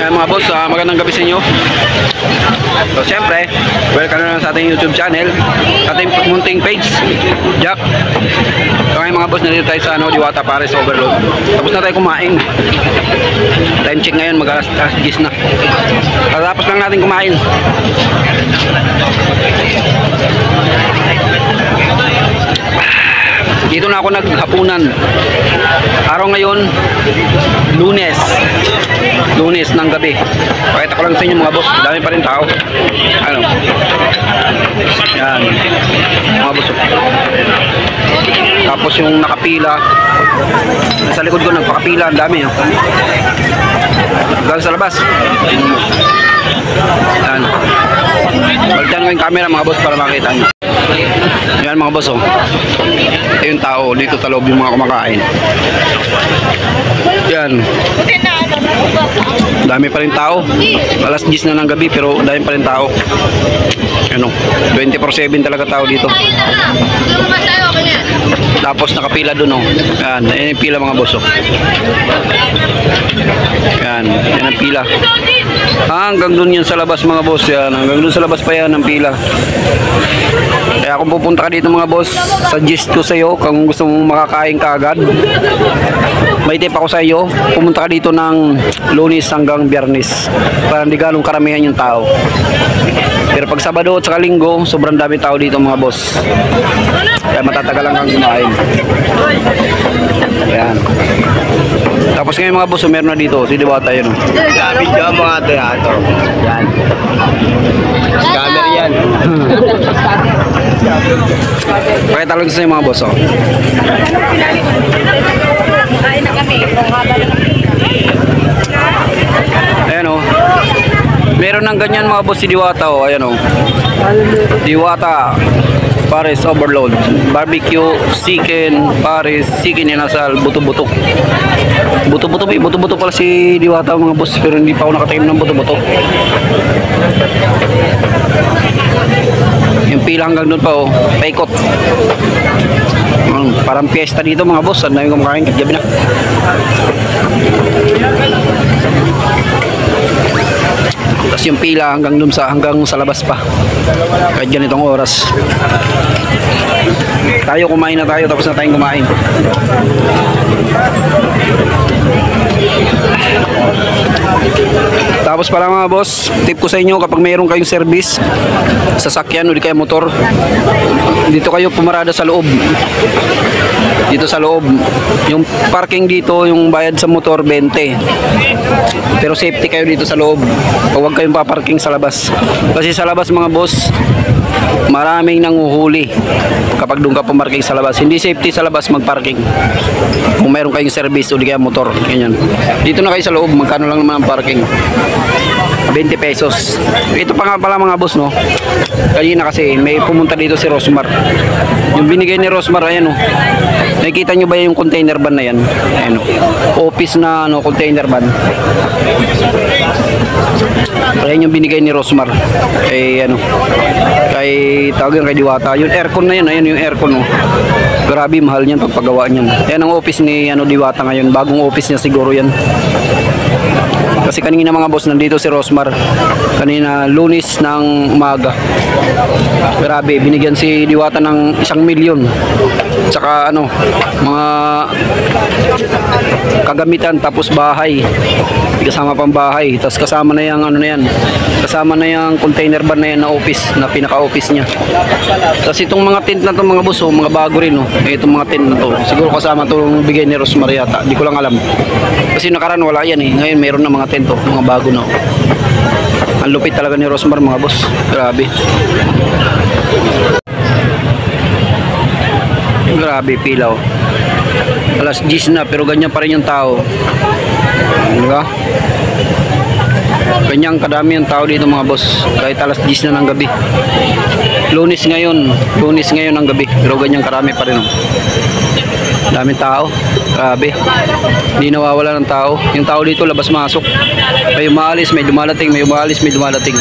Ayan mga boss, magandang gabi sa inyo. So siyempre, welcome na lang sa ating YouTube channel, ating munting page, Jack. So ngayon mga boss, nandito tayo sa Diwata Pares Overload. Tapos na tayo kumain. Time check ngayon, mag-alas 10 na. Tapos lang natin kumain. Dito na ako naghapunan. Araw ngayon, Lunes ng gabi. Pakita ko lang sa inyo mga boss, dami pa rin tao. Ano? Yan. Mga boss. Tapos yung nakapila. Sa likod ko nagpakapila, ang dami. Hanggang sa labas. Yan. Balitan ko yung camera mga boss para makita nyo. Yan mga boss, oh. Ito yung tao dito sa loob, yung mga kumakain. Yan. Dami pa rin tao. Alas 10 na ng gabi pero dami pa rin tao. Ano, 24/7 talaga tao dito. Tapos nakapila dun, oh. Yan, yan yung pila mga boss, oh. Yan, yan ang pila. Hanggang dun yan sa labas mga boss. Yan, hanggang dun sa labas pa yan ang pila. Kaya kung pupunta ka dito mga boss, suggest ko sa iyo kung gusto mong makakain ka agad. May tip ako sa iyo, pumunta ka dito ng Lunes hanggang Biyernes para hindi ganong karamihan yung tao. Pero pag Sabado at saka Linggo, sobrang dami tao dito mga boss. Kaya matatagalan kang kumain. Ayan. Tapos ngayon mga boss, meron na dito si Diwata yun. Gamit nyo ang mga teatro. Yan. Scammer yan. Pakita lang sa mga boss, oh. Ayan, oh. Meron ng ganyan mga boss si Diwata, oh. Ayan, oh. Diwata Pares Overload. Barbecue, chicken, Pares, chicken inasal, buto-buto. Buto-buto pala si Diwata mga boss, pero hindi pa ako nakatikim ng buto-buto. Yung pila hanggang doon pa, oh, paikot. Parang piyesta dito mga boss, ang dami kumakain, gabi na. Tapos yung pila hanggang doon hanggang sa labas pa. Kahit ganitong oras. Tayo kumain na tayo, tapos na tayong kumain. Tapos pala mga boss, tip ko sa inyo, kapag mayroon kayong service, sasakyan o di kaya motor, dito kayo pumarada sa loob. Dito sa loob. Yung parking dito, yung bayad sa motor 20. Pero safety kayo dito sa loob. Huwag kayong paparking sa labas. Kasi sa labas mga boss, maraming nanguhuli kapag doon ka pumarking sa labas. Hindi safety sa labas magparking. Kung mayroon kayong service o di kaya motor, ganyan. Dito na kayo sa loob, magkano lang naman ang parking? 20 pesos. Ito pa nga pala mga boss, no? Kanina kasi may pumunta dito si Rosmar. Yung binigay ni Rosmar, ayan, oh. Nakikita nyo ba yung container van na yan? Ayan, oh. Office na ano, container van. Ayan yung binigay ni Rosmar. Ano, kay tawag yan kay Diwata. Yung aircon na yan, ayan yung aircon, oh. Grabe, mahal niyan pagpagawa niyan. Ayan ang office ni Diwata ngayon. Bagong office niya siguro yan. Kasi kanina mga boss, nandito si Rosmar. Kanina Lunes ng umaga. Grabe, binigyan si Diwata ng 1 milyon. Tsaka ano, mga kagamitan, tapos bahay. Kasama pang bahay. Tapos kasama na yung ano na yan. Kasama na yung container van na yan na office, na pinaka-office niya. Tapos itong mga tent na to mga boss, oh, mga bago rin, oh. Itong mga tent na to. Siguro kasama itong bigay ni Rosmar yata. Di ko lang alam. Kasi nakaraan wala yan, eh. Ngayon mayroon na mga tent, oh, mga bago na, oh. Ang lupit talaga ni Rosmar mga boss. Grabe. Grabe pila, oh. Alas 10 na pero ganyan pa rin yung tao. Di ba? Ganyang kadami yung tao dito mga boss. Kahit alas 10 na ng gabi. Lunes ngayon ng gabi. Pero ganyang karami pa rin, oh. Daming tao. Grabe. Hindi nawawala ng tao. Yung tao dito labas-masok. May umaalis, may dumalating, may umaalis, may dumalating.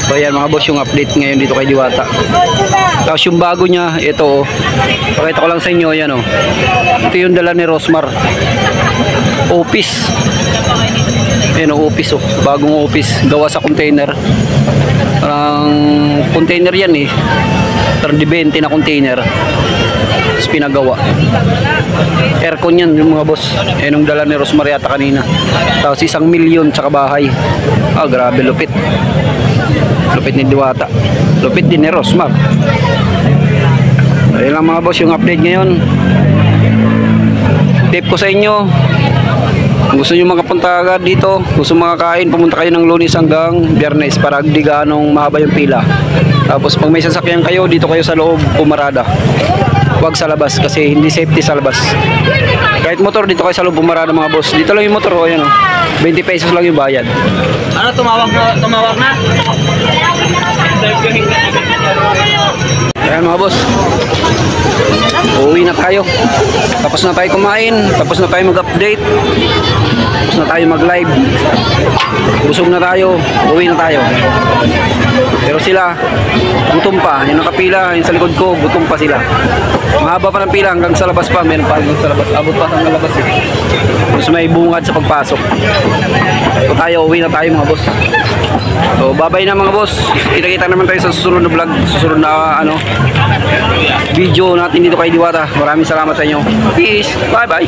So yan mga boss, yung update ngayon dito kay Diwata. Tapos yung bago niya, ito, oh. Pakita ko lang sa inyo, yan, oh. Ito yung dala ni Rosmar. Office. Ayan o, office oh. Bagong office. Gawa sa container. Parang container yan eh. Parang di 20 na container. Tapos pinagawa. Aircon yan yung mga boss. Ayan yung dala ni Rosmariata kanina. Tapos 1 milyon tsaka bahay. Ah, grabe lupit. Lupit ni Diwata. Lupit din ni Rosmar. Ayun lang mga boss yung update ngayon. Tip ko sa inyo, kung gusto nyo makapunta agad dito, gusto makakain, pumunta kayo ng Lunes hanggang Biyernes para di ganong mahaba yung pila. Tapos pag may sasakyan kayo, dito kayo sa loob pumarada. Huwag sa labas kasi hindi safety sa labas. Kahit motor, dito kayo sa loob pumarada mga boss. Dito lang yung motor, o yan o. 20 pesos lang yung bayad. Ano, tumawag na? Ayan mga boss, uuwi na tayo. Tapos na tayo kumain, tapos na tayo mag-update, tapos na tayo mag-live. Busog na tayo, uuwi na tayo. Pero sila, gutom pa. Yung nakapila, yung sa likod ko, gutom pa sila. Mahaba pa ng pila hanggang sa labas pa. Meron pa hanggang sa labas. Abot pa hanggang labas eh. Tapos may bungad sa pagpasok. So tayo, uuwi na tayo mga boss. So bye-bye na mga boss. Kita-kita naman tayo sa susunod na vlog, susunod na video natin dito kay Diwata. Maraming salamat sa inyo. Peace. Bye-bye.